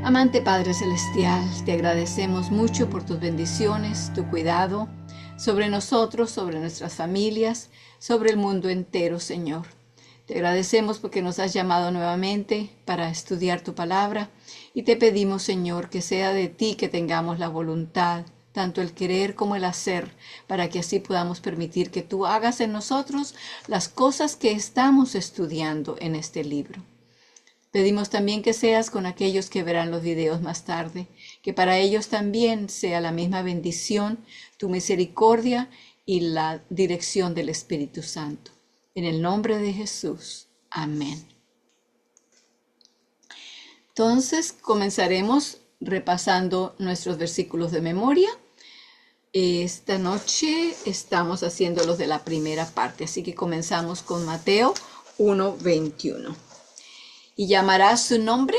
Amante Padre Celestial, te agradecemos mucho por tus bendiciones, tu cuidado sobre nosotros, sobre nuestras familias, sobre el mundo entero, Señor. Te agradecemos porque nos has llamado nuevamente para estudiar tu palabra y te pedimos, Señor, que sea de ti que tengamos la voluntad, tanto el querer como el hacer, para que así podamos permitir que tú hagas en nosotros las cosas que estamos estudiando en este libro. Pedimos también que seas con aquellos que verán los videos más tarde, que para ellos también sea la misma bendición, tu misericordia y la dirección del Espíritu Santo. En el nombre de Jesús. Amén. Entonces comenzaremos repasando nuestros versículos de memoria. Esta noche estamos haciendo los de la primera parte, así que comenzamos con Mateo 1:21. Y llamará su nombre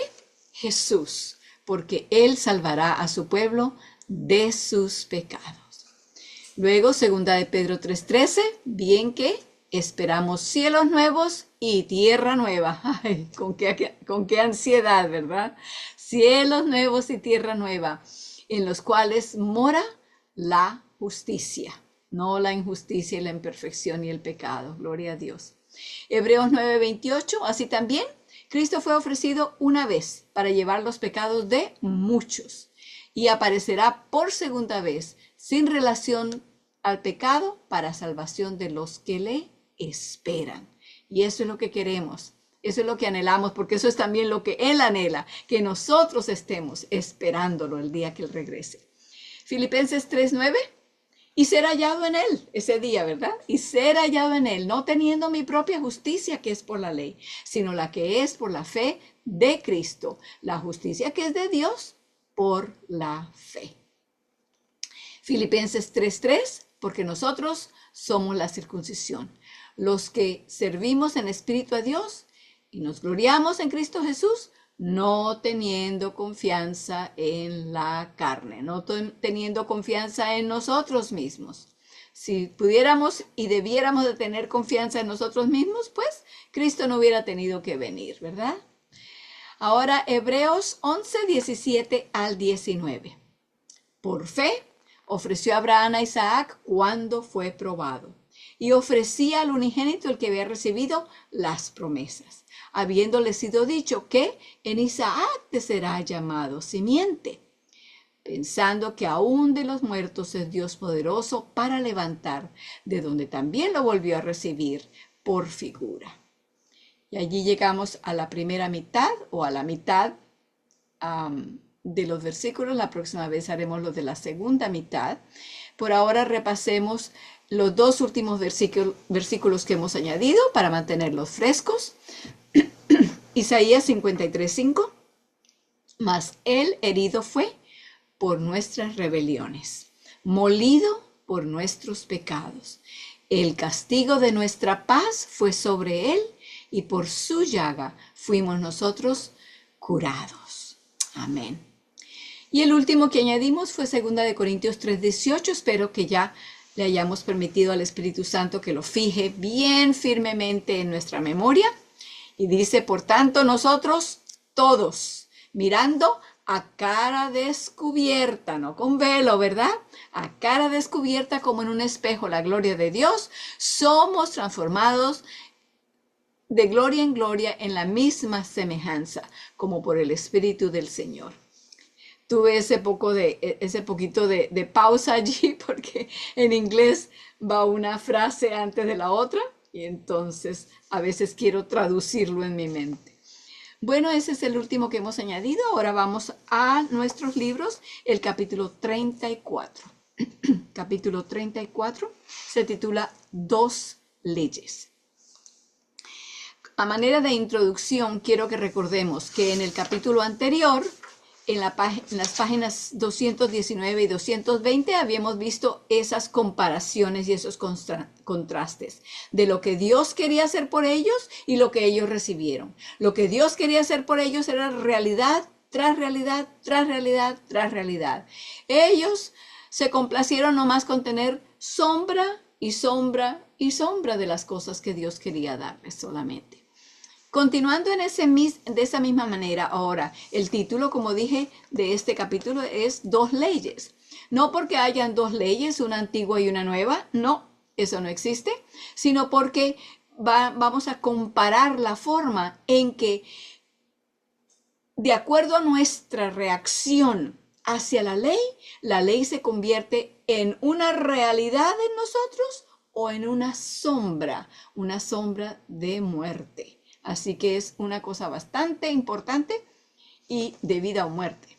Jesús, porque él salvará a su pueblo de sus pecados. Luego, segunda de Pedro 3:13, bien que esperamos cielos nuevos y tierra nueva. Ay, con qué ansiedad, ¿verdad? Cielos nuevos y tierra nueva, en los cuales mora la justicia, no la injusticia y la imperfección y el pecado. Gloria a Dios. Hebreos 9:28, así también Cristo fue ofrecido una vez para llevar los pecados de muchos y aparecerá por segunda vez sin relación al pecado para salvación de los que le esperan. Y eso es lo que queremos, eso es lo que anhelamos, porque eso es también lo que Él anhela, que nosotros estemos esperándolo el día que Él regrese. Filipenses 3:9. Y ser hallado en él, ese día, ¿verdad? Y ser hallado en él, no teniendo mi propia justicia que es por la ley, sino la que es por la fe de Cristo, la justicia que es de Dios por la fe. Filipenses 3:3, porque nosotros somos la circuncisión, los que servimos en espíritu a Dios y nos gloriamos en Cristo Jesús, no teniendo confianza en la carne, no teniendo confianza en nosotros mismos. Si pudiéramos y debiéramos de tener confianza en nosotros mismos, pues Cristo no hubiera tenido que venir, ¿verdad? Ahora Hebreos 11:17 al 19. Por fe ofreció Abraham a Isaac cuando fue probado, y ofrecía al unigénito el que había recibido las promesas, habiéndole sido dicho que en Isaac te será llamado simiente, pensando que aún de los muertos es Dios poderoso para levantar, de donde también lo volvió a recibir por figura. Y allí llegamos a la primera mitad o a la mitad de los versículos. La próxima vez haremos los de la segunda mitad. Por ahora repasemos los dos últimos versículos que hemos añadido para mantenerlos frescos. Isaías 53:5, mas él herido fue por nuestras rebeliones, molido por nuestros pecados. El castigo de nuestra paz fue sobre él, y por su llaga fuimos nosotros curados. Amén. Y el último que añadimos fue 2 Corintios 3:18. Espero que ya le hayamos permitido al Espíritu Santo que lo fije bien firmemente en nuestra memoria. Y dice, por tanto, nosotros todos, mirando a cara descubierta, no con velo, ¿verdad? A cara descubierta como en un espejo la gloria de Dios, somos transformados de gloria en gloria en la misma semejanza, como por el Espíritu del Señor. Tuve ese poquito de pausa allí porque en inglés va una frase antes de la otra y entonces a veces quiero traducirlo en mi mente. Bueno, ese es el último que hemos añadido. Ahora vamos a nuestros libros, el capítulo 34. Capítulo 34 se titula Dos leyes. A manera de introducción, quiero que recordemos que en el capítulo anterior, en las páginas 219 y 220 habíamos visto esas comparaciones y esos contrastes de lo que Dios quería hacer por ellos y lo que ellos recibieron. Lo que Dios quería hacer por ellos era realidad tras realidad, tras realidad, tras realidad. Ellos se complacieron nomás con tener sombra y sombra y sombra de las cosas que Dios quería darles solamente. Continuando de esa misma manera, ahora, el título, como dije, de este capítulo es Dos leyes. No porque hayan dos leyes, una antigua y una nueva, no, eso no existe, sino porque vamos a comparar la forma en que, de acuerdo a nuestra reacción hacia la ley se convierte en una realidad en nosotros o en una sombra de muerte. Así que es una cosa bastante importante y de vida o muerte.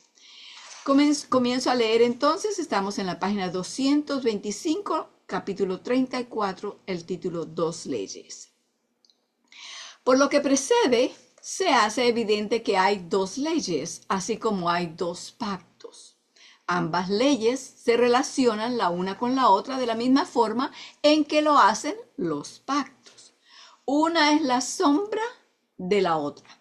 Comienzo a leer entonces, estamos en la página 225, capítulo 34, el título Dos leyes. Por lo que precede, se hace evidente que hay dos leyes, así como hay dos pactos. Ambas leyes se relacionan la una con la otra de la misma forma en que lo hacen los pactos. Una es la sombra de la otra.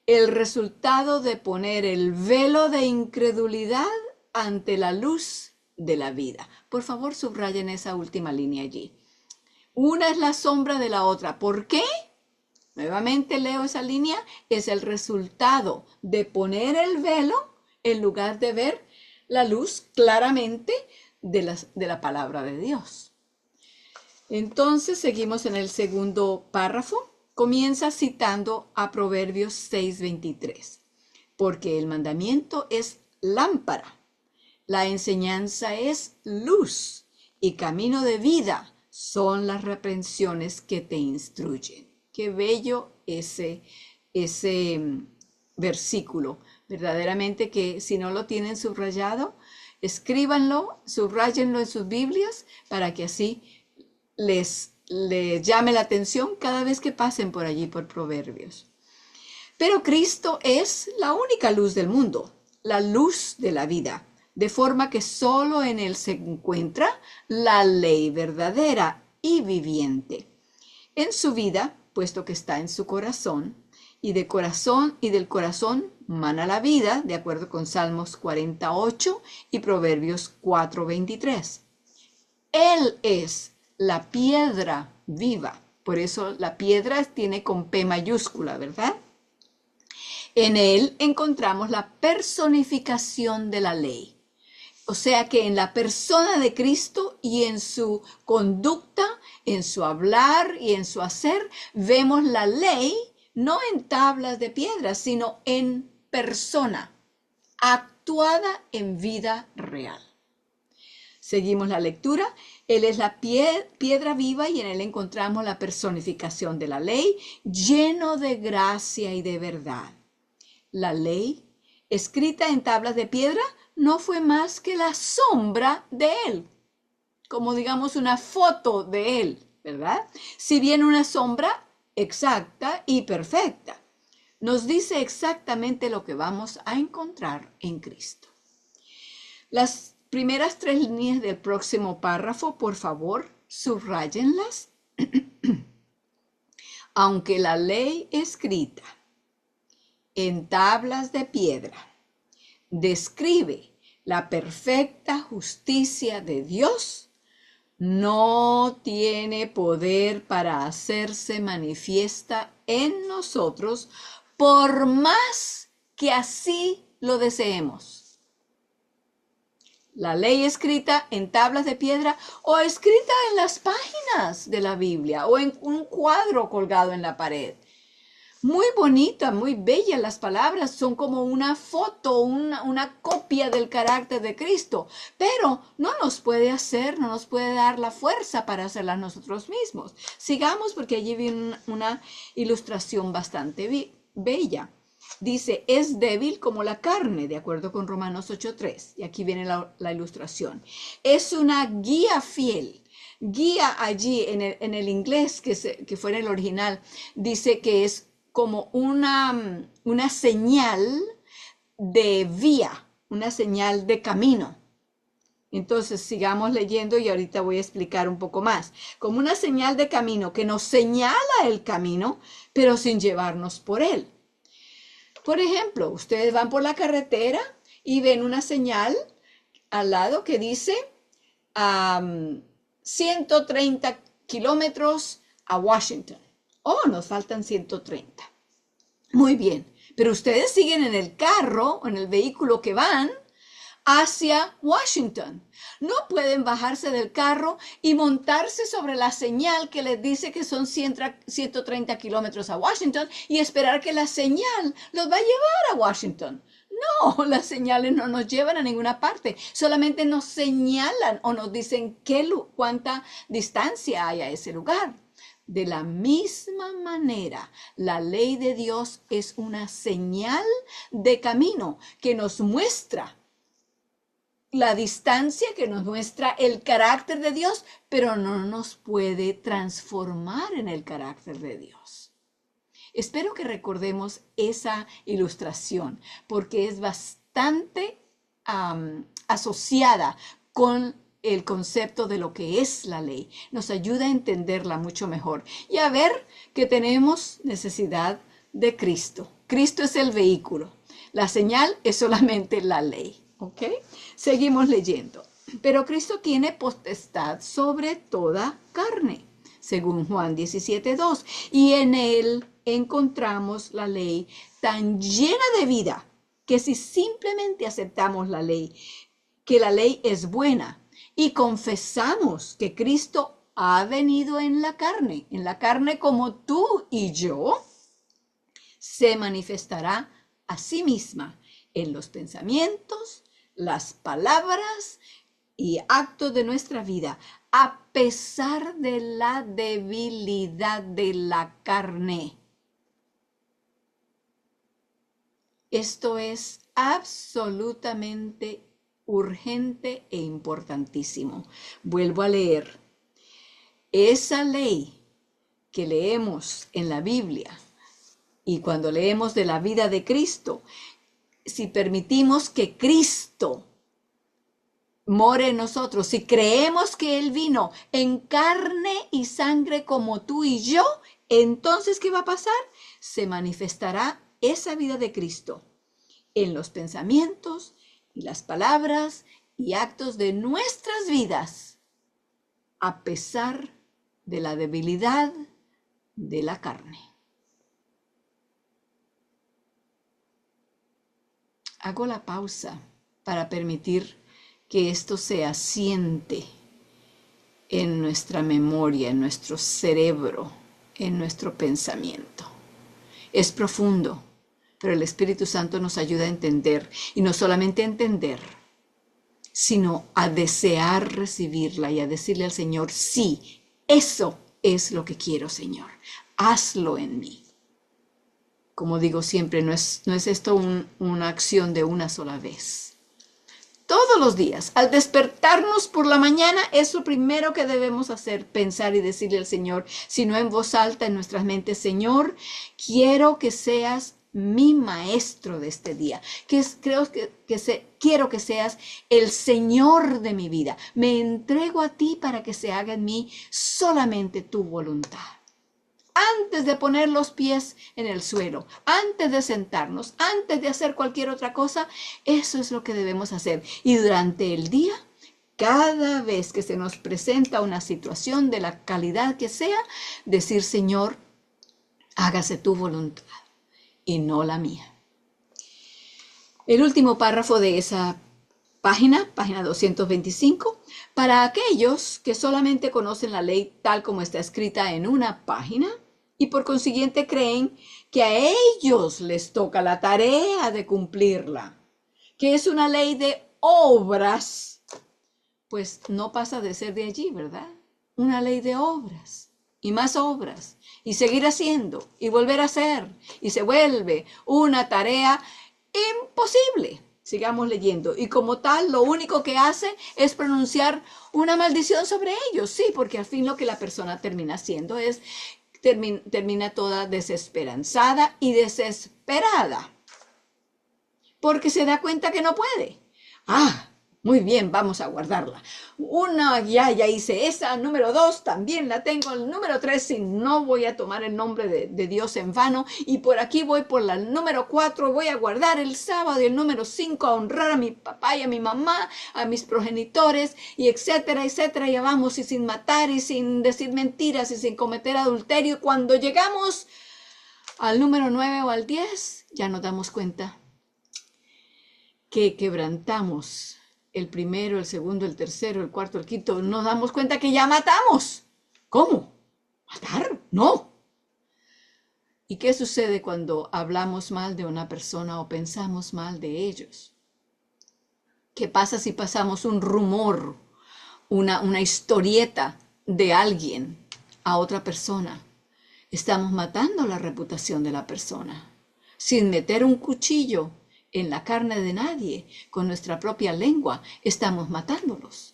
El resultado de poner el velo de incredulidad ante la luz de la vida. Por favor, subrayen esa última línea allí. Una es la sombra de la otra. ¿Por qué? Nuevamente leo esa línea. Es el resultado de poner el velo en lugar de ver la luz claramente de la palabra de Dios. Entonces, seguimos en el segundo párrafo. Comienza citando a Proverbios 6:23. Porque el mandamiento es lámpara, la enseñanza es luz y camino de vida son las reprensiones que te instruyen. Qué bello ese versículo. Verdaderamente que si no lo tienen subrayado, escríbanlo, subrayenlo en sus Biblias para que así les llame la atención cada vez que pasen por allí por Proverbios. Pero Cristo es la única luz del mundo, la luz de la vida, de forma que solo en Él se encuentra la ley verdadera y viviente. En su vida, puesto que está en su corazón, y del corazón mana la vida, de acuerdo con Salmos 48 y Proverbios 4:23. Él es la piedra viva. Por eso la piedra tiene con P mayúscula, ¿verdad? En él encontramos la personificación de la ley. O sea que en la persona de Cristo y en su conducta, en su hablar y en su hacer, vemos la ley no en tablas de piedra, sino en persona, actuada en vida real. Seguimos la lectura. Él es la piedra viva y en él encontramos la personificación de la ley, lleno de gracia y de verdad. La ley, escrita en tablas de piedra, no fue más que la sombra de él, como digamos una foto de él, ¿verdad? Si bien una sombra exacta y perfecta, nos dice exactamente lo que vamos a encontrar en Cristo. Las primeras 3 líneas del próximo párrafo, por favor, subrayenlas. Aunque la ley escrita en tablas de piedra describe la perfecta justicia de Dios, no tiene poder para hacerse manifiesta en nosotros por más que así lo deseemos. La ley escrita en tablas de piedra o escrita en las páginas de la Biblia o en un cuadro colgado en la pared. Muy bonita, muy bella las palabras, son como una foto, una copia del carácter de Cristo, pero no nos puede dar la fuerza para hacerlas nosotros mismos. Sigamos porque allí viene una ilustración bastante bella. Dice, es débil como la carne, de acuerdo con Romanos 8:3. Y aquí viene la ilustración. Es una guía fiel. Guía allí en el inglés, que fue en el original, dice que es como una señal de vía, una señal de camino. Entonces sigamos leyendo y ahorita voy a explicar un poco más. Como una señal de camino que nos señala el camino, pero sin llevarnos por él. Por ejemplo, ustedes van por la carretera y ven una señal al lado que dice 130 kilómetros a Washington. Oh, nos faltan 130. Muy bien, pero ustedes siguen en el carro o en el vehículo que van hacia Washington. No pueden bajarse del carro y montarse sobre la señal que les dice que son 130 kilómetros a Washington y esperar que la señal los va a llevar a Washington. No, las señales no nos llevan a ninguna parte, solamente nos señalan o nos dicen cuánta distancia hay a ese lugar. De la misma manera, la ley de Dios es una señal de camino que nos muestra la distancia, que nos muestra el carácter de Dios, pero no nos puede transformar en el carácter de Dios. Espero que recordemos esa ilustración porque es bastante asociada con el concepto de lo que es la ley. Nos ayuda a entenderla mucho mejor y a ver que tenemos necesidad de Cristo. Cristo es el vehículo. La señal es solamente la ley. ¿Ok? Seguimos leyendo. Pero Cristo tiene potestad sobre toda carne, según Juan 17:2. Y en él encontramos la ley tan llena de vida que si simplemente aceptamos la ley, que la ley es buena, y confesamos que Cristo ha venido en la carne como tú y yo, se manifestará a sí misma en los pensamientos, las palabras y actos de nuestra vida, a pesar de la debilidad de la carne. Esto es absolutamente urgente e importantísimo. Vuelvo a leer. Esa ley que leemos en la Biblia y cuando leemos de la vida de Cristo, si permitimos que Cristo more en nosotros, si creemos que Él vino en carne y sangre como tú y yo, entonces, ¿qué va a pasar? Se manifestará esa vida de Cristo en los pensamientos y las palabras y actos de nuestras vidas, a pesar de la debilidad de la carne. Hago la pausa para permitir que esto se asiente en nuestra memoria, en nuestro cerebro, en nuestro pensamiento. Es profundo, pero el Espíritu Santo nos ayuda a entender, y no solamente a entender, sino a desear recibirla y a decirle al Señor, sí, eso es lo que quiero, Señor, hazlo en mí. Como digo siempre, no es esto una acción de una sola vez. Todos los días, al despertarnos por la mañana, es lo primero que debemos hacer, pensar y decirle al Señor, si no en voz alta en nuestras mentes, Señor, quiero que seas mi maestro de este día. Quiero que seas el Señor de mi vida. Me entrego a ti para que se haga en mí solamente tu voluntad. Antes de poner los pies en el suelo, antes de sentarnos, antes de hacer cualquier otra cosa, eso es lo que debemos hacer. Y durante el día, cada vez que se nos presenta una situación de la calidad que sea, decir, Señor, hágase tu voluntad y no la mía. El último párrafo de esa página 225, para aquellos que solamente conocen la ley tal como está escrita en una página y por consiguiente creen que a ellos les toca la tarea de cumplirla, que es una ley de obras, pues no pasa de ser de allí, ¿verdad? Una ley de obras y más obras y seguir haciendo y volver a hacer y se vuelve una tarea imposible. Sigamos leyendo. Y como tal, lo único que hace es pronunciar una maldición sobre ellos. Sí, porque al fin lo que la persona termina haciendo es, termina toda desesperanzada y desesperada. Porque se da cuenta que no puede. Muy bien, vamos a guardarla. Una ya hice esa. Número 2 también la tengo. El número 3, y no voy a tomar el nombre de Dios en vano. Y por aquí voy por la número 4. Voy a guardar el sábado. Y el número 5, a honrar a mi papá y a mi mamá, a mis progenitores, y etcétera, etcétera. Ya vamos, y sin matar, y sin decir mentiras, y sin cometer adulterio. Y cuando llegamos al número 9 o al 10, ya nos damos cuenta que quebrantamos el primero, el segundo, el tercero, el cuarto, el quinto. Nos damos cuenta que ya matamos. ¿Cómo? ¿Matar? No. ¿Y qué sucede cuando hablamos mal de una persona o pensamos mal de ellos? ¿Qué pasa si pasamos un rumor, una historieta de alguien a otra persona? Estamos matando la reputación de la persona. Sin meter un cuchillo en la carne de nadie, con nuestra propia lengua, estamos matándolos.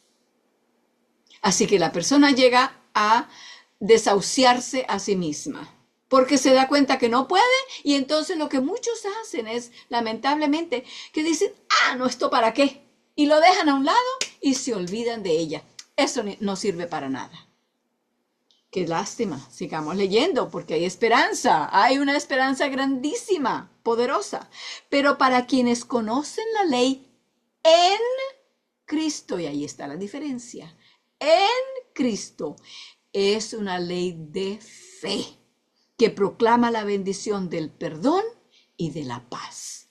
Así que la persona llega a desahuciarse a sí misma, porque se da cuenta que no puede, y entonces lo que muchos hacen es, lamentablemente, que dicen, no, ¿esto para qué? Y lo dejan a un lado y se olvidan de ella. Eso no sirve para nada. Qué lástima, sigamos leyendo porque hay esperanza, hay una esperanza grandísima, poderosa. Pero para quienes conocen la ley en Cristo, y ahí está la diferencia, en Cristo es una ley de fe que proclama la bendición del perdón y de la paz.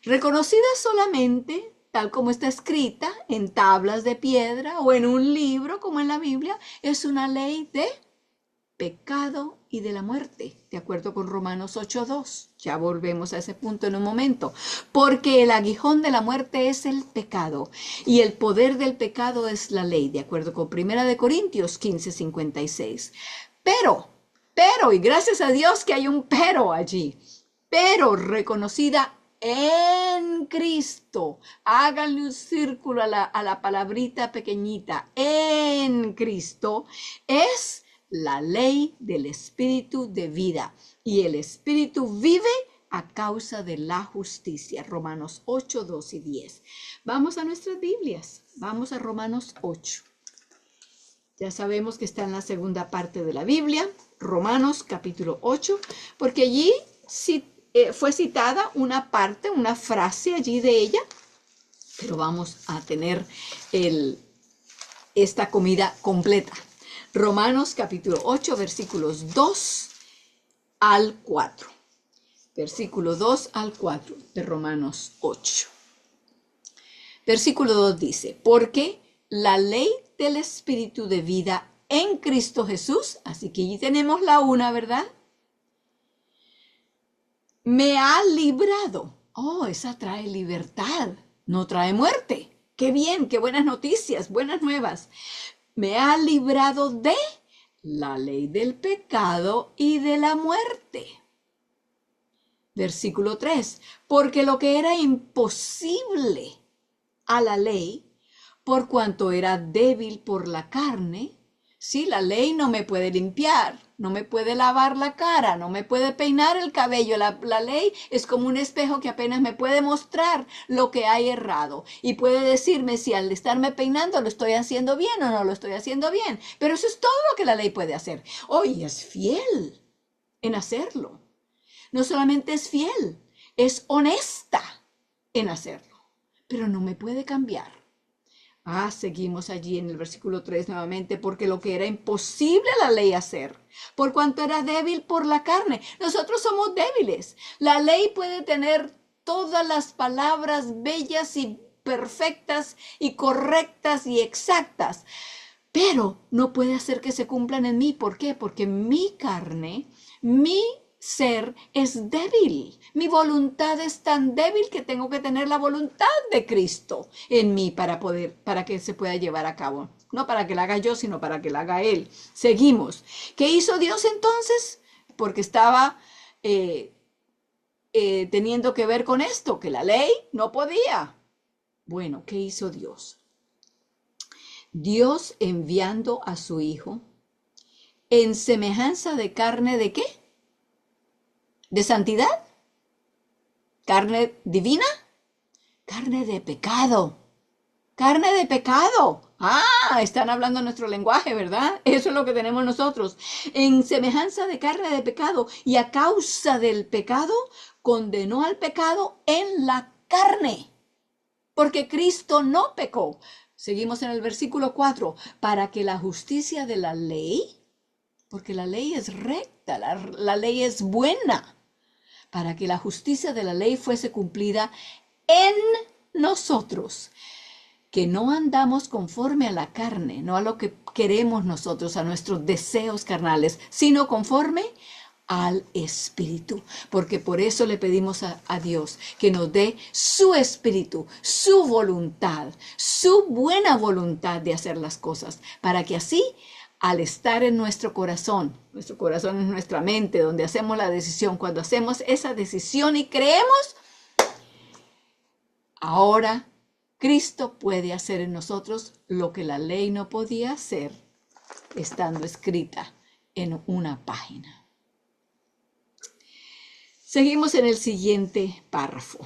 Reconocida solamente tal como está escrita en tablas de piedra o en un libro como en la Biblia, es una ley de pecado y de la muerte, de acuerdo con Romanos 8:2. Ya volvemos a ese punto en un momento. Porque el aguijón de la muerte es el pecado y el poder del pecado es la ley, de acuerdo con 1 Corintios 15:56. Pero, y gracias a Dios que hay un pero allí, pero reconocida en Cristo. Háganle un círculo a la palabrita pequeñita. En Cristo es la ley del Espíritu de vida. Y el Espíritu vive a causa de la justicia. Romanos 8, 2 y 10. Vamos a nuestras Biblias. Vamos a Romanos 8. Ya sabemos que está en la segunda parte de la Biblia. Romanos capítulo 8. Porque allí fue citada una parte, una frase allí de ella, pero vamos a tener esta comida completa. Romanos capítulo 8, versículos 2 al 4. Versículo 2 al 4 de Romanos 8. Versículo 2 dice, porque la ley del Espíritu de vida en Cristo Jesús, así que allí tenemos la una, ¿verdad? Me ha librado. Oh, esa trae libertad, no trae muerte. Qué bien, qué buenas noticias, buenas nuevas. Me ha librado de la ley del pecado y de la muerte. Versículo 3. Porque lo que era imposible a la ley, por cuanto era débil por la carne, sí, la ley no me puede limpiar, no me puede lavar la cara, no me puede peinar el cabello. La ley es como un espejo que apenas me puede mostrar lo que hay errado y puede decirme si al estarme peinando lo estoy haciendo bien o no lo estoy haciendo bien. Pero eso es todo lo que la ley puede hacer. Y es fiel en hacerlo. No solamente es fiel, es honesta en hacerlo, pero no me puede cambiar. Seguimos allí en el versículo 3 nuevamente, porque lo que era imposible a la ley hacer, por cuanto era débil por la carne. Nosotros somos débiles. La ley puede tener todas las palabras bellas y perfectas y correctas y exactas, pero no puede hacer que se cumplan en mí. ¿Por qué? Porque mi carne, mi ser es débil. Mi voluntad es tan débil que tengo que tener la voluntad de Cristo en mí para que se pueda llevar a cabo. No para que la haga yo, sino para que la haga Él. Seguimos. ¿Qué hizo Dios entonces? Porque estaba teniendo que ver con esto, que la ley no podía. Bueno, ¿qué hizo Dios? Dios enviando a su Hijo en semejanza de carne ¿de qué? ¿De santidad? ¿Carne divina? Carne de pecado. carne de pecado. Ah, están hablando nuestro lenguaje, ¿verdad? Eso es lo que tenemos nosotros. En semejanza de carne de pecado, y a causa del pecado, condenó al pecado en la carne, porque Cristo no pecó. Seguimos en el versículo 4, para que la justicia de la ley, porque la ley es recta, la ley es buena, para que la justicia de la ley fuese cumplida en nosotros, que no andamos conforme a la carne, no a lo que queremos nosotros, a nuestros deseos carnales, sino conforme al Espíritu, porque por eso le pedimos a Dios que nos dé su Espíritu, su voluntad, su buena voluntad de hacer las cosas, para que así, al estar en nuestro corazón es nuestra mente, donde hacemos la decisión, cuando hacemos esa decisión y creemos, ahora Cristo puede hacer en nosotros lo que la ley no podía hacer estando escrita en una página. Seguimos en el siguiente párrafo.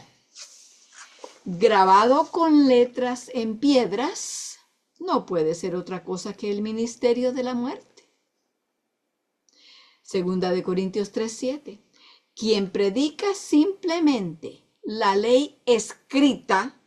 Grabado con letras en piedras, no puede ser otra cosa que el ministerio de la muerte. Segunda de Corintios 3:7. Quien predica simplemente la ley escrita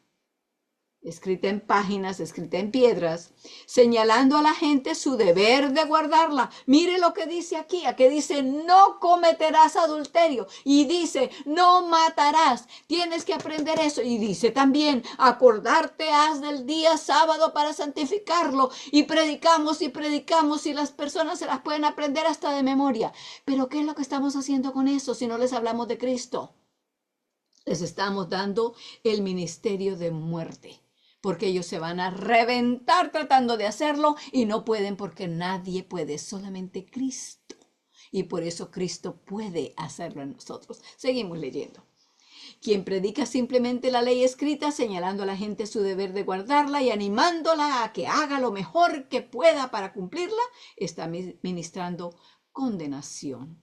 en páginas, escrita en piedras, señalando a la gente su deber de guardarla. Mire lo que dice aquí dice, no cometerás adulterio, y dice, no matarás, tienes que aprender eso, y dice también, acordarte has del día sábado para santificarlo, y predicamos, y las personas se las pueden aprender hasta de memoria. Pero ¿qué es lo que estamos haciendo con eso si no les hablamos de Cristo? Les estamos dando el ministerio de muerte, porque ellos se van a reventar tratando de hacerlo y no pueden, porque nadie puede, solamente Cristo. Y por eso Cristo puede hacerlo en nosotros. Seguimos leyendo. Quien predica simplemente la ley escrita, señalando a la gente su deber de guardarla y animándola a que haga lo mejor que pueda para cumplirla, está ministrando condenación.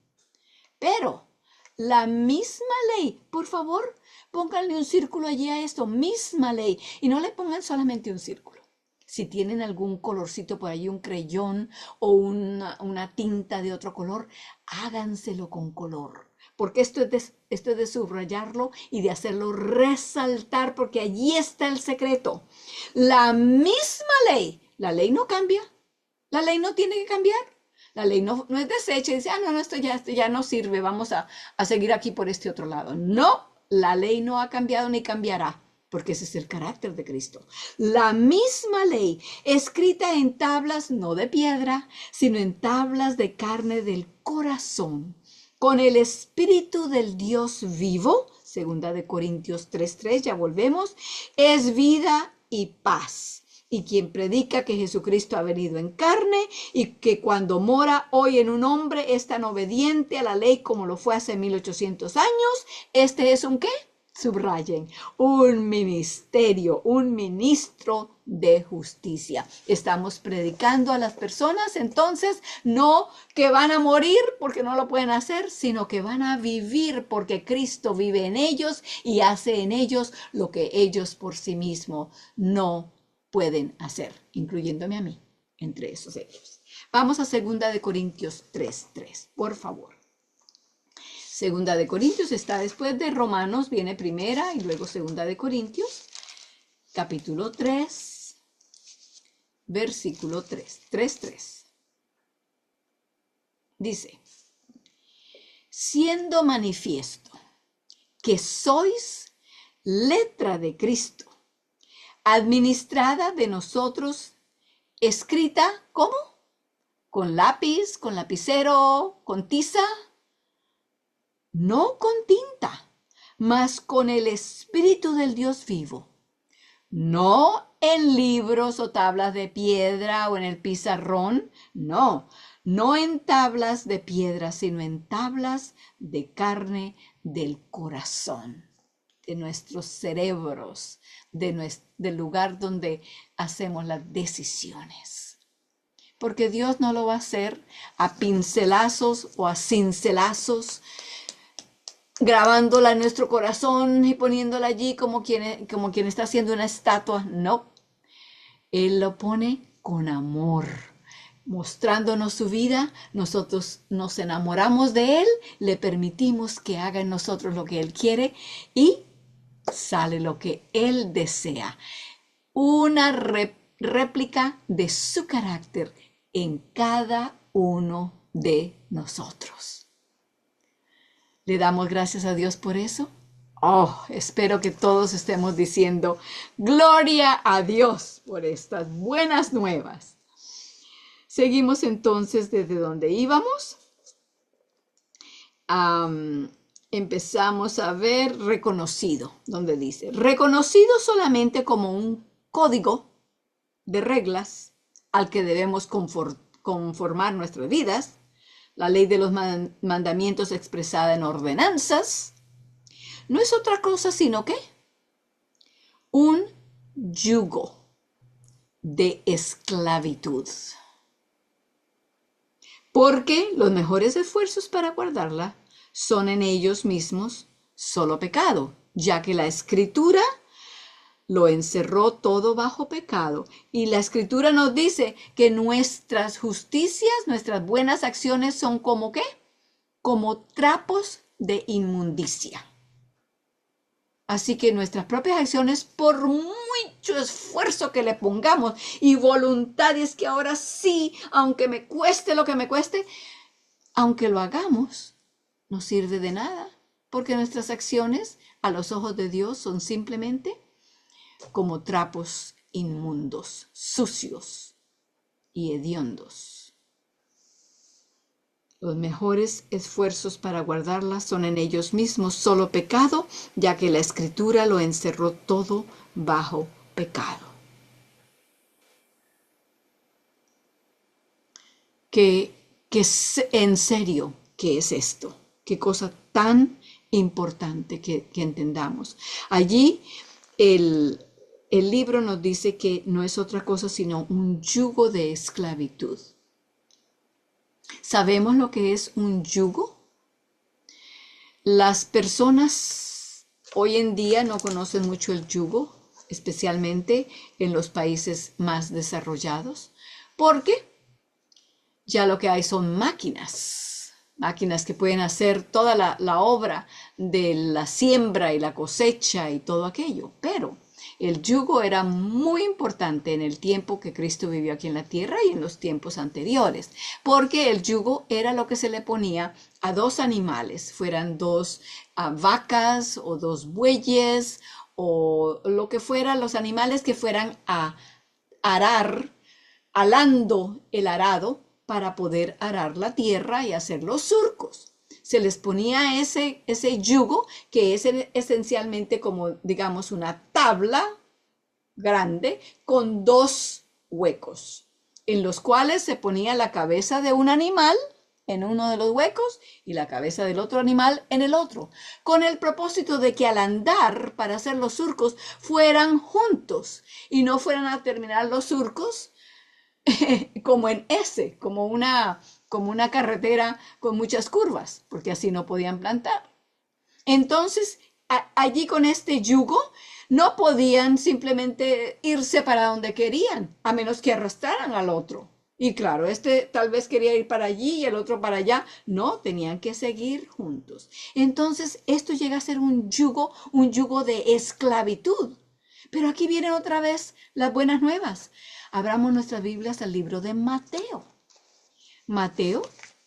Pero la misma ley, por favor, pónganle un círculo allí a esto, misma ley, y no le pongan solamente un círculo. Si tienen algún colorcito por ahí, un creyón o una tinta de otro color, háganselo con color, porque esto es de subrayarlo y de hacerlo resaltar, porque allí está el secreto. La misma ley, la ley no cambia, la ley no tiene que cambiar. La ley no es deshecha y dice, no, esto ya no sirve, vamos a seguir aquí por este otro lado. No, la ley no ha cambiado ni cambiará, porque ese es el carácter de Cristo. La misma ley, escrita en tablas no de piedra, sino en tablas de carne del corazón, con el Espíritu del Dios vivo, segunda de Corintios 3:3, ya volvemos, es vida y paz. Y quien predica que Jesucristo ha venido en carne y que cuando mora hoy en un hombre es tan obediente a la ley como lo fue hace 1800 años, este es un ¿qué? Subrayen, un ministerio, un ministro de justicia. Estamos predicando a las personas entonces no que van a morir porque no lo pueden hacer, sino que van a vivir porque Cristo vive en ellos y hace en ellos lo que ellos por sí mismos no pueden hacer, incluyéndome a mí, entre esos ellos. Vamos a 2 de Corintios 3:3, por favor. 2 de Corintios está después de Romanos, viene primera y luego 2 de Corintios, capítulo 3, versículo 3:3. Dice, siendo manifiesto que sois letra de Cristo, administrada de nosotros, escrita, ¿cómo? Con lápiz, con lapicero, con tiza, no con tinta, mas con el Espíritu del Dios vivo, no en libros o tablas de piedra o en el pizarrón, no en tablas de piedra, sino en tablas de carne del corazón, de nuestros cerebros, del lugar donde hacemos las decisiones. Porque Dios no lo va a hacer a pincelazos o a cincelazos, grabándola en nuestro corazón y poniéndola allí como quien está haciendo una estatua. No, Él lo pone con amor, mostrándonos su vida. Nosotros nos enamoramos de Él, le permitimos que haga en nosotros lo que Él quiere y sale lo que Él desea. Una réplica de su carácter en cada uno de nosotros. ¿Le damos gracias a Dios por eso? Oh, espero que todos estemos diciendo gloria a Dios por estas buenas nuevas. Seguimos entonces desde donde íbamos. Empezamos a ver reconocido, donde dice reconocido solamente como un código de reglas al que debemos conformar nuestras vidas, la ley de los mandamientos expresada en ordenanzas, no es otra cosa sino que un yugo de esclavitud. Porque los mejores esfuerzos para guardarla son en ellos mismos solo pecado, ya que la Escritura lo encerró todo bajo pecado. Y la Escritura nos dice que nuestras justicias, nuestras buenas acciones son como ¿qué? Como trapos de inmundicia. Así que nuestras propias acciones, por mucho esfuerzo que le pongamos y voluntad, es que ahora sí, aunque me cueste lo que me cueste, aunque lo hagamos, no sirve de nada, porque nuestras acciones a los ojos de Dios son simplemente como trapos inmundos, sucios y hediondos. Los mejores esfuerzos para guardarlas son en ellos mismos solo pecado, ya que la Escritura lo encerró todo bajo pecado. En serio, ¿qué es esto? Qué cosa tan importante que entendamos. Allí el libro nos dice que no es otra cosa sino un yugo de esclavitud. ¿Sabemos lo que es un yugo? Las personas hoy en día no conocen mucho el yugo, especialmente en los países más desarrollados, porque ya lo que hay son máquinas que pueden hacer toda la obra de la siembra y la cosecha y todo aquello. Pero el yugo era muy importante en el tiempo que Cristo vivió aquí en la tierra y en los tiempos anteriores, porque el yugo era lo que se le ponía a dos animales, fueran dos vacas o dos bueyes o lo que fueran los animales que fueran a arar, alando el arado para poder arar la tierra y hacer los surcos. Se les ponía ese yugo, que es esencialmente como, digamos, una tabla grande con dos huecos, en los cuales se ponía la cabeza de un animal en uno de los huecos y la cabeza del otro animal en el otro, con el propósito de que al andar para hacer los surcos fueran juntos y no fueran a terminar los surcos como en S, como una carretera con muchas curvas, porque así no podían plantar. Entonces, allí con este yugo, no podían simplemente irse para donde querían, a menos que arrastraran al otro. Y claro, este tal vez quería ir para allí y el otro para allá. No, tenían que seguir juntos. Entonces, esto llega a ser un yugo de esclavitud. Pero aquí vienen otra vez las buenas nuevas. Abramos nuestras Biblias al libro de Mateo. Mateo,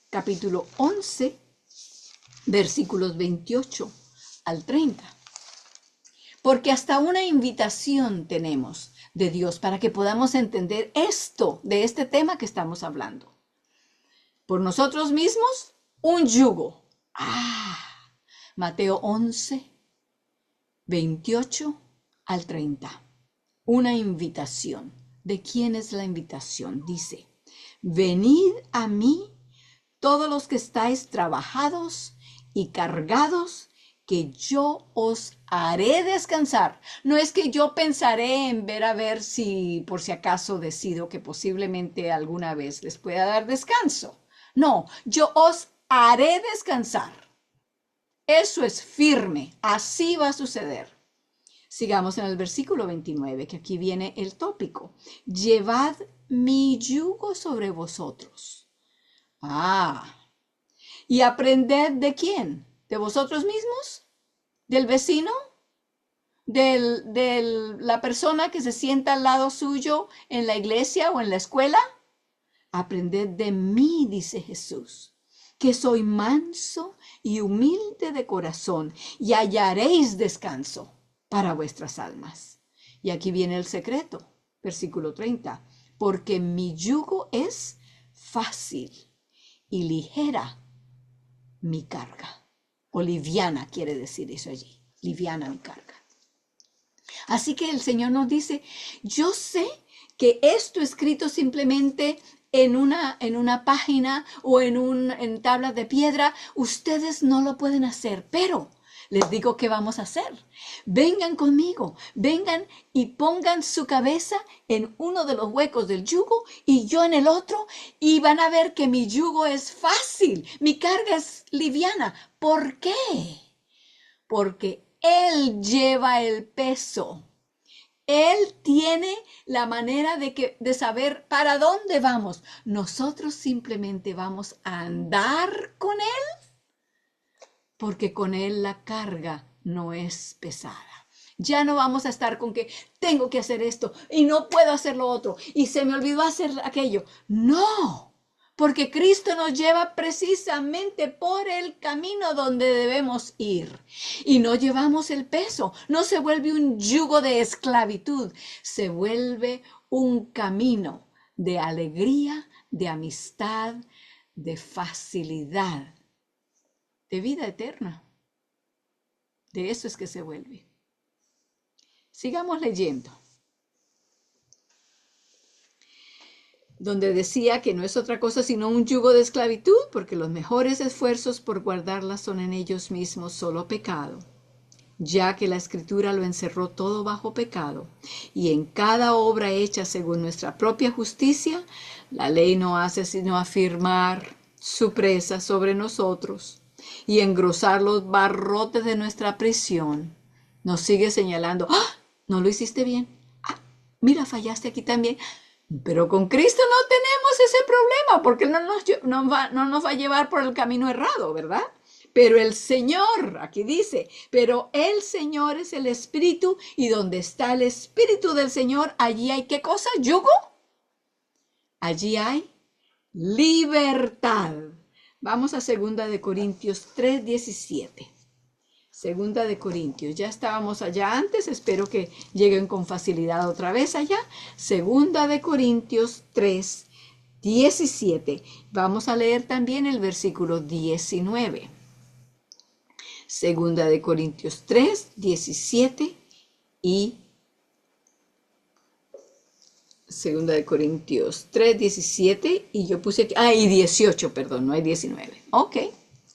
capítulo 11, versículos 28 al 30. Porque hasta una invitación tenemos de Dios para que podamos entender esto, de este tema que estamos hablando. Por nosotros mismos, un yugo. Mateo 11, 28 al 30. Una invitación. ¿De quién es la invitación? Dice, venid a mí todos los que estáis trabajados y cargados, que yo os haré descansar. No es que yo pensaré en ver a ver si por si acaso decido que posiblemente alguna vez les pueda dar descanso. No, yo os haré descansar. Eso es firme, así va a suceder. Sigamos en el versículo 29, que aquí viene el tópico. Llevad mi yugo sobre vosotros. ¿Y aprended de quién? ¿De vosotros mismos? ¿Del vecino? ¿De la persona que se sienta al lado suyo en la iglesia o en la escuela? Aprended de mí, dice Jesús, que soy manso y humilde de corazón, y hallaréis descanso para vuestras almas. Y aquí viene el secreto, versículo 30, porque mi yugo es fácil y ligera mi carga. O liviana quiere decir eso allí, liviana mi carga. Así que el Señor nos dice, yo sé que esto escrito simplemente en una página o en tablas de piedra, ustedes no lo pueden hacer, pero les digo qué vamos a hacer. Vengan conmigo, vengan y pongan su cabeza en uno de los huecos del yugo y yo en el otro, y van a ver que mi yugo es fácil, mi carga es liviana. ¿Por qué? Porque Él lleva el peso. Él tiene la manera de saber para dónde vamos. Nosotros simplemente vamos a andar con Él, porque con Él la carga no es pesada. Ya no vamos a estar con que tengo que hacer esto y no puedo hacer lo otro y se me olvidó hacer aquello. No, porque Cristo nos lleva precisamente por el camino donde debemos ir. Y no llevamos el peso, no se vuelve un yugo de esclavitud, se vuelve un camino de alegría, de amistad, de facilidad, de vida eterna. De eso es que se vuelve. Sigamos leyendo. Donde decía que no es otra cosa sino un yugo de esclavitud, porque los mejores esfuerzos por guardarla son en ellos mismos solo pecado, ya que la Escritura lo encerró todo bajo pecado, y en cada obra hecha según nuestra propia justicia, la ley no hace sino afirmar su presa sobre nosotros y engrosar los barrotes de nuestra prisión. Nos sigue señalando, no lo hiciste bien, mira, fallaste aquí también. Pero con Cristo no tenemos ese problema, porque no nos va a llevar por el camino errado, ¿verdad? Pero el Señor, aquí dice, pero el Señor es el Espíritu, y donde está el Espíritu del Señor, allí hay ¿qué cosa? ¿Yugo? Allí hay libertad. Vamos a 2 Corintios 3:17. 2 Corintios, ya estábamos allá antes, espero que lleguen con facilidad otra vez allá. 2 Corintios 3:17. Vamos a leer también el versículo 19. 2 Corintios 3:17 y 2 Corintios 3:17 y yo puse aquí, y 18, perdón, no hay 19. Ok,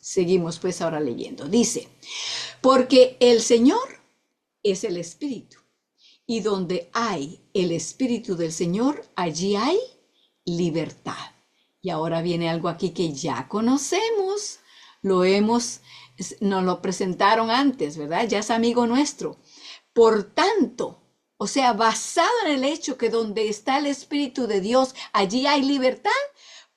seguimos pues ahora leyendo. Dice, porque el Señor es el Espíritu, y donde hay el Espíritu del Señor, allí hay libertad. Y ahora viene algo aquí que ya conocemos, nos lo presentaron antes, ¿verdad? Ya es amigo nuestro. Por tanto, o sea, basado en el hecho que donde está el Espíritu de Dios, allí hay libertad,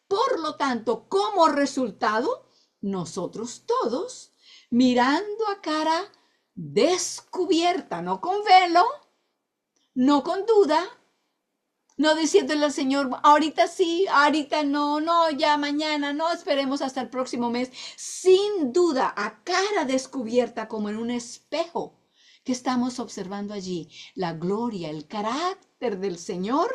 por lo tanto, como resultado, nosotros todos, mirando a cara descubierta, no con velo, no con duda, no diciéndole al Señor, ahorita sí, ahorita no, ya mañana, no, esperemos hasta el próximo mes, sin duda, a cara descubierta como en un espejo que estamos observando allí, la gloria, el carácter del Señor,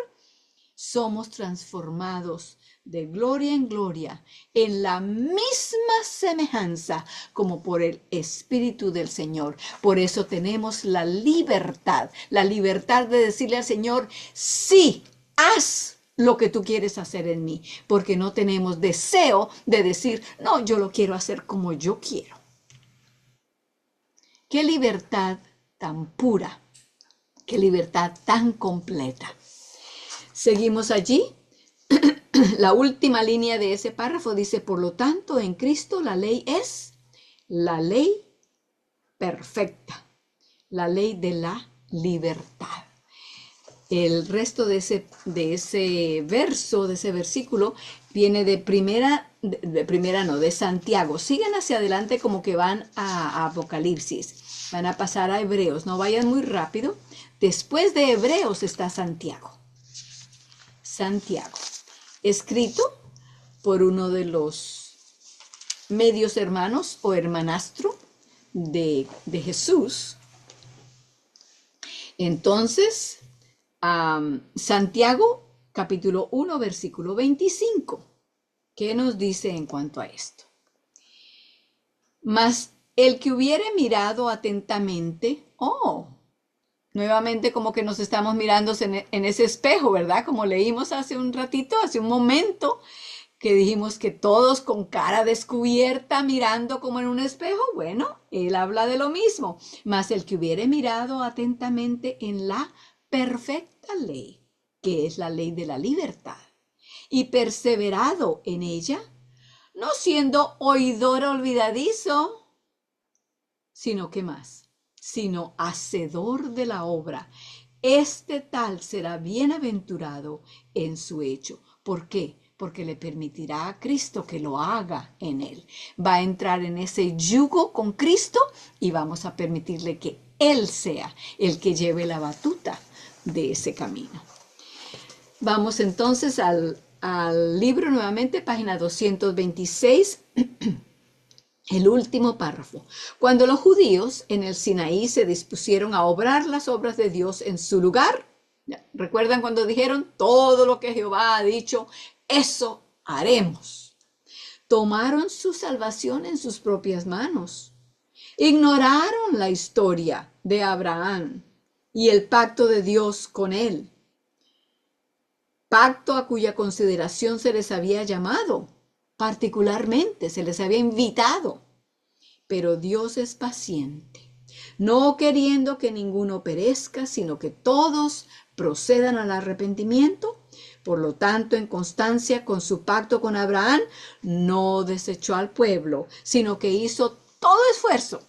somos transformados de gloria en gloria, en la misma semejanza como por el Espíritu del Señor. Por eso tenemos la libertad de decirle al Señor, sí, haz lo que tú quieres hacer en mí, porque no tenemos deseo de decir, no, yo lo quiero hacer como yo quiero. Qué libertad tan pura, qué libertad tan completa. Seguimos allí. La última línea de ese párrafo dice, por lo tanto, en Cristo la ley es la ley perfecta, la ley de la libertad. El resto de ese verso, de ese versículo, viene de Santiago. Sigan hacia adelante como que van a Apocalipsis. Van a pasar a Hebreos. No vayan muy rápido. Después de Hebreos está Santiago. Santiago, escrito por uno de los medios hermanos o hermanastro de Jesús. Entonces, Santiago, capítulo 1, versículo 25. ¿Qué nos dice en cuanto a esto? Mas el que hubiere mirado atentamente, nuevamente como que nos estamos mirando en ese espejo, ¿verdad? Como leímos hace un ratito, hace un momento, que dijimos que todos con cara descubierta mirando como en un espejo. Bueno, él habla de lo mismo. Mas el que hubiere mirado atentamente en la perfecta ley, que es la ley de la libertad, y perseverado en ella, no siendo oidor olvidadizo, sino que más, sino hacedor de la obra, este tal será bienaventurado en su hecho. ¿Por qué? Porque le permitirá a Cristo que lo haga en él. Va a entrar en ese yugo con Cristo y vamos a permitirle que Él sea el que lleve la batuta de ese camino. Vamos entonces al libro nuevamente, página 226, el último párrafo. Cuando los judíos en el Sinaí se dispusieron a obrar las obras de Dios en su lugar, ¿recuerdan cuando dijeron todo lo que Jehová ha dicho? Eso haremos. Tomaron su salvación en sus propias manos. Ignoraron la historia de Abraham y el pacto de Dios con él. Pacto a cuya consideración se les había llamado, particularmente se les había invitado. Pero Dios es paciente, no queriendo que ninguno perezca, sino que todos procedan al arrepentimiento. Por lo tanto, en constancia con su pacto con Abraham, no desechó al pueblo, sino que hizo todo esfuerzo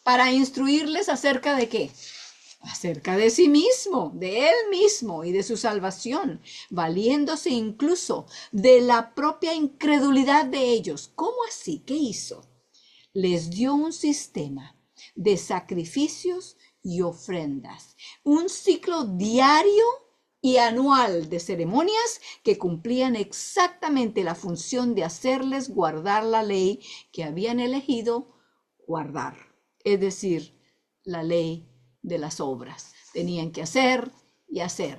para instruirles acerca de ¿qué? Acerca de sí mismo, de él mismo y de su salvación, valiéndose incluso de la propia incredulidad de ellos. ¿Cómo así? ¿Qué hizo? Les dio un sistema de sacrificios y ofrendas, un ciclo diario y anual de ceremonias que cumplían exactamente la función de hacerles guardar la ley que habían elegido guardar, es decir, la ley de las obras. Tenían que hacer y hacer,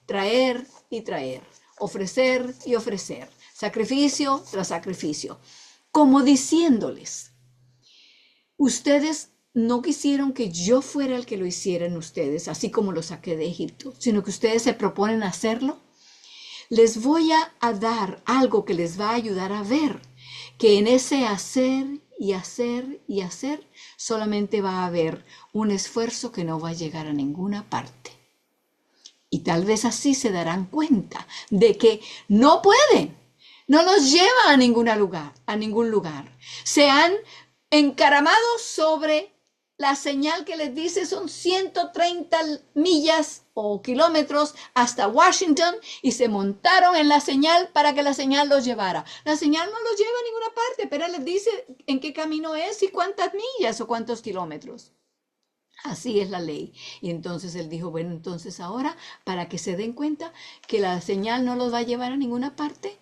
traer y traer, ofrecer y ofrecer, sacrificio tras sacrificio, como diciéndoles: ustedes no quisieron que yo fuera el que lo hicieran ustedes, así como lo saqué de Egipto, sino que ustedes se proponen hacerlo. Les voy a dar algo que les va a ayudar a ver que en ese hacer y hacer y hacer solamente va a haber un esfuerzo que no va a llegar a ninguna parte. Y tal vez así se darán cuenta de que no pueden, no los lleva a ningún lugar. Se han encaramado sobre la señal que les dice son 130 millas o kilómetros hasta Washington y se montaron en la señal para que la señal los llevara. La señal no los lleva a ninguna parte, pero les dice en qué camino es y cuántas millas o cuántos kilómetros. Así es la ley. Y entonces él dijo, bueno, entonces ahora, para que se den cuenta que la señal no los va a llevar a ninguna parte,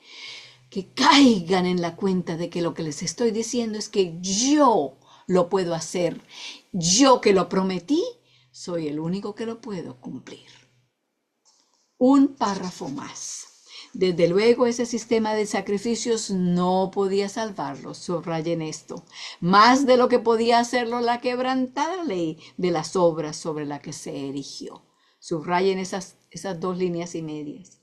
que caigan en la cuenta de que lo que les estoy diciendo es que yo lo puedo hacer. Yo que lo prometí, soy el único que lo puedo cumplir. Un párrafo más. Desde luego ese sistema de sacrificios no podía salvarlos, subrayen esto, más de lo que podía hacerlo la quebrantada ley de las obras sobre la que se erigió. Subrayen esas 2 líneas y medias.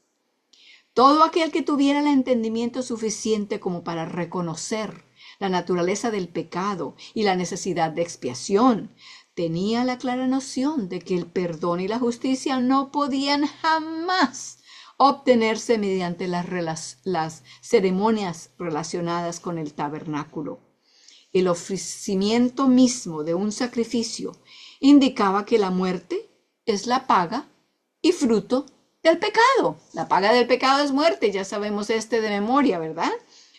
Todo aquel que tuviera el entendimiento suficiente como para reconocer la naturaleza del pecado y la necesidad de expiación, tenía la clara noción de que el perdón y la justicia no podían jamás obtenerse mediante las ceremonias relacionadas con el tabernáculo. El ofrecimiento mismo de un sacrificio indicaba que la muerte es la paga y fruto del pecado. La paga del pecado es muerte, ya sabemos de memoria, ¿verdad?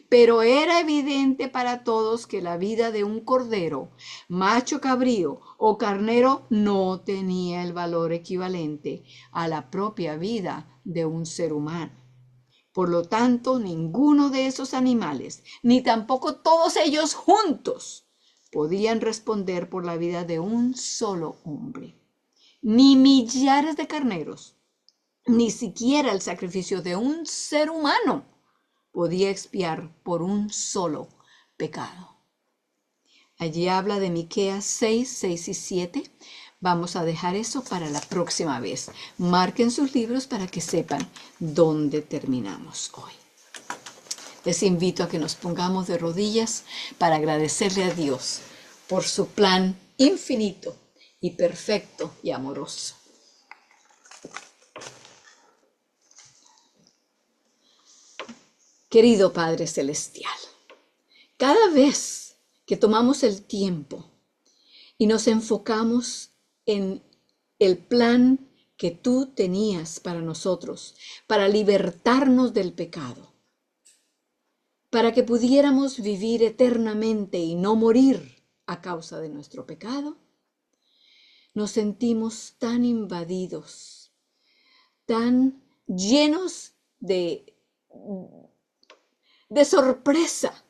Pero era evidente para todos que la vida de un cordero, macho cabrío o carnero no tenía el valor equivalente a la propia vida de un ser humano. Por lo tanto, ninguno de esos animales, ni tampoco todos ellos juntos, podían responder por la vida de un solo hombre. Ni millares de carneros, ni siquiera el sacrificio de un ser humano podía expiar por un solo pecado. Allí habla de Miqueas 6 y 7. Vamos a dejar eso para la próxima vez. Marquen sus libros para que sepan dónde terminamos hoy. Les invito a que nos pongamos de rodillas para agradecerle a Dios por su plan infinito y perfecto y amoroso. Querido Padre Celestial, cada vez que tomamos el tiempo y nos enfocamos en el plan que tú tenías para nosotros, para libertarnos del pecado, para que pudiéramos vivir eternamente y no morir a causa de nuestro pecado, nos sentimos tan invadidos, tan llenos de sorpresa.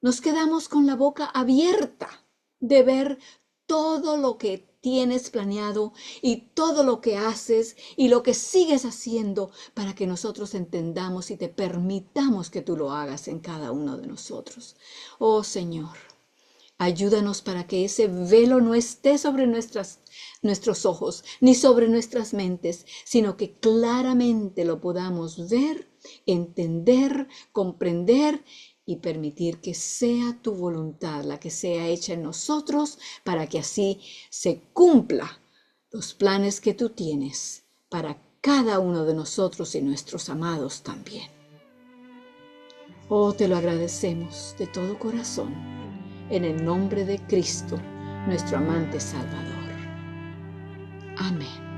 Nos quedamos con la boca abierta de ver todo lo que tienes planeado y todo lo que haces y lo que sigues haciendo para que nosotros entendamos y te permitamos que tú lo hagas en cada uno de nosotros. Oh Señor, ayúdanos para que ese velo no esté sobre nuestros ojos ni sobre nuestras mentes, sino que claramente lo podamos ver, entender, comprender y permitir que sea tu voluntad la que sea hecha en nosotros para que así se cumpla los planes que tú tienes para cada uno de nosotros y nuestros amados también. Oh, te lo agradecemos de todo corazón, en el nombre de Cristo, nuestro amante Salvador. Amén.